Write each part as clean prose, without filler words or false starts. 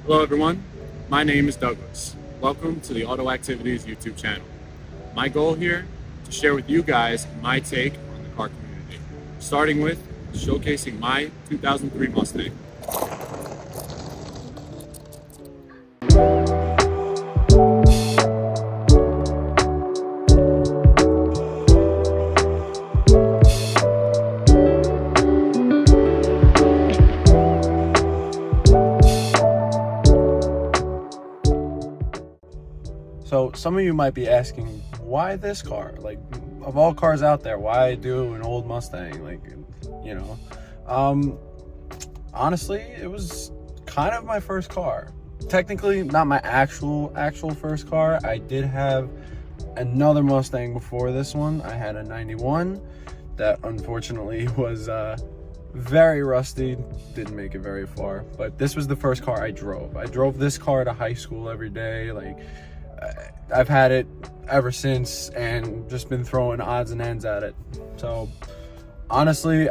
Hello everyone, my name is Douglas. Welcome to the Auto Activities YouTube channel. My goal here to share with you guys my take on the car community, starting with showcasing my 2003 Mustang. So some of you might be asking, why this car? Like, of all cars out there, why do an old Mustang? Like, you know, honestly, it was kind of my first car. Technically, not my actual first car. I did have another Mustang before this one. I had a 91 that unfortunately was very rusty, didn't make it very far. But this was the first car I drove. I drove this car to high school every day. Like, I've had it ever since and just been throwing odds and ends at it. So honestly,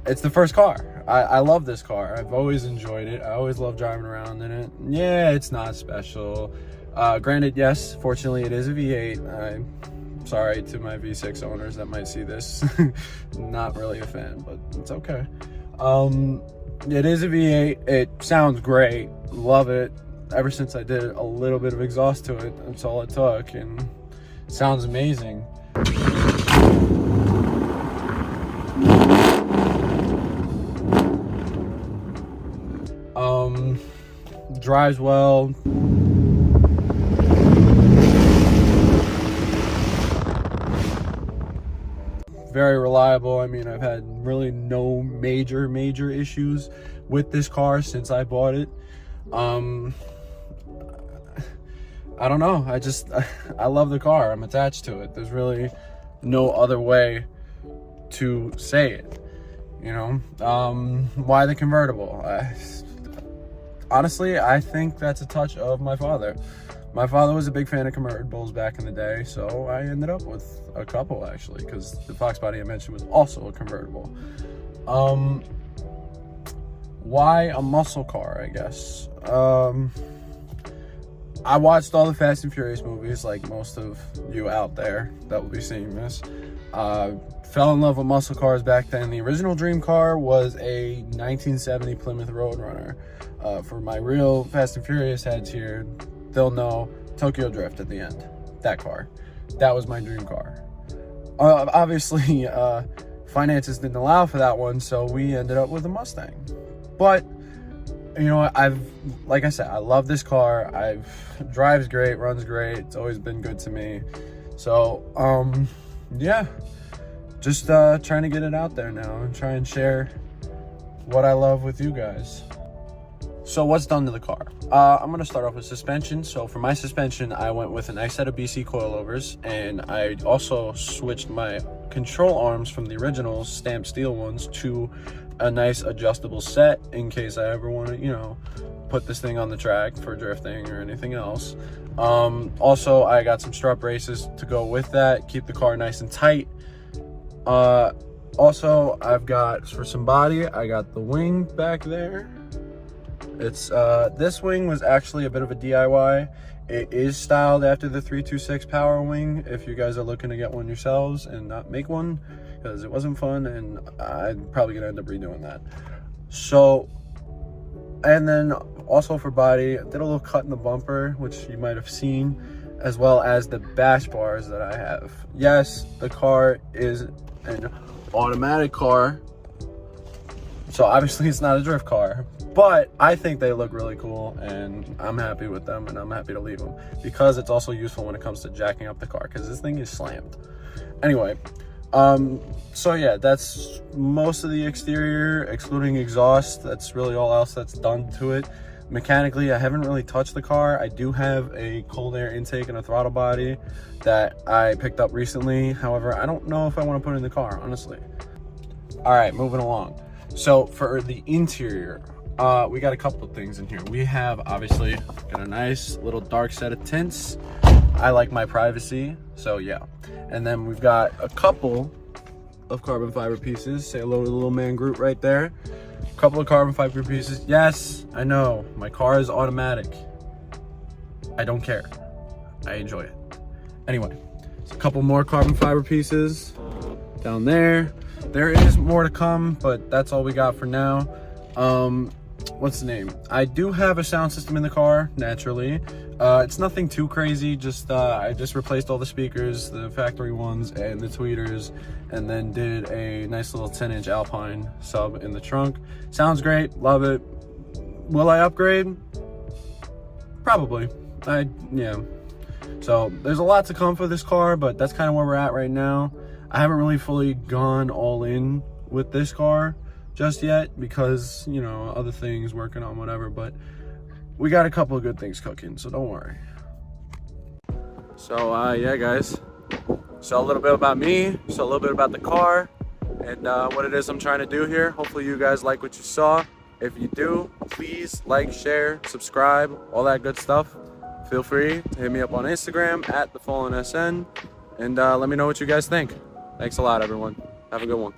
it's the first car. I love this car. I've always enjoyed it. I always love driving around in it. Yeah, it's not special. Granted, yes, fortunately it is a V8. I'm sorry to my V6 owners that might see this. Not really a fan, but it's okay. It is a V8. It sounds great. Love it. Ever since I did a little bit of exhaust to it, that's all it took, and it sounds amazing. Drives well. Very reliable. I mean, I've had really no major issues with this car since I bought it. I don't know. I love the car. I'm attached to it. There's really no other way to say it, you know. Why the convertible? Honestly, I think that's a touch of my father. My father was a big fan of convertibles back in the day, so I ended up with a couple, actually, because the Fox body I mentioned was also a convertible. Why a muscle car, I guess? I watched all the Fast and Furious movies, like most of you out there that will be seeing this. Fell in love with muscle cars back then. The original dream car was a 1970 Plymouth Roadrunner. For my real Fast and Furious heads here, they'll know Tokyo Drift at the end. That car. That was my dream car. Obviously, finances didn't allow for that one, so we ended up with a Mustang. But you know, like I said, I love this car. Drives great, runs great. It's always been good to me. So, yeah, just trying to get it out there now and try and share what I love with you guys. So what's done to the car? I'm gonna start off with suspension. So for my suspension, I went with a nice set of BC coilovers, and I also switched my control arms from the original stamped steel ones to a nice adjustable set in case I ever want to, you know, put this thing on the track for drifting or anything else. Also, I got some strut braces to go with that, keep the car nice and tight. Also, I've got, for some body, I got the wing back there. It's this wing was actually a bit of a DIY. It is styled after the 326 Power Wing if you guys are looking to get one yourselves and not make one, because it wasn't fun, and I'm probably gonna end up redoing that. So, and then also for body, I did a little cut in the bumper, which you might have seen, as well as the bash bars that I have. Yes, the car is an automatic car, so obviously it's not a drift car, but I think they look really cool, and I'm happy with them, and I'm happy to leave them, because it's also useful when it comes to jacking up the car, because this thing is slammed. Anyway, so yeah, that's most of the exterior, excluding exhaust. That's really all else that's done to it. Mechanically, I haven't really touched the car. I do have a cold air intake and a throttle body that I picked up recently. However, I don't know if I want to put it in the car, honestly. All right, moving along. So for the interior, we got a couple of things in here. We have, obviously, got a nice little dark set of tints. I like my privacy, so yeah. And then we've got a couple of carbon fiber pieces. Say hello to the little man Groot right there. couple of carbon fiber pieces. Yes, I know, my car is automatic. I don't care. I enjoy it. Anyway, a couple more carbon fiber pieces down there. There is more to come, but that's all we got for now. What's the name? I do have a sound system in the car, naturally. It's nothing too crazy, just I just replaced all the speakers, the factory ones and the tweeters, and then did a nice little 10-inch Alpine sub in the trunk. Sounds great, love it. Will I upgrade? Probably. Yeah. So there's a lot to come for this car, but that's kind of where we're at right now. I haven't really fully gone all in with this car just yet because, you know, other things, working on whatever, but we got a couple of good things cooking, so don't worry. So yeah guys, so a little bit about me, so a little bit about the car, and what it is I'm trying to do here. Hopefully you guys like what you saw. If you do, please like, share, subscribe, all that good stuff. Feel free to hit me up on Instagram @thefallensn, and let me know what you guys think. Thanks a lot, everyone. Have a good one.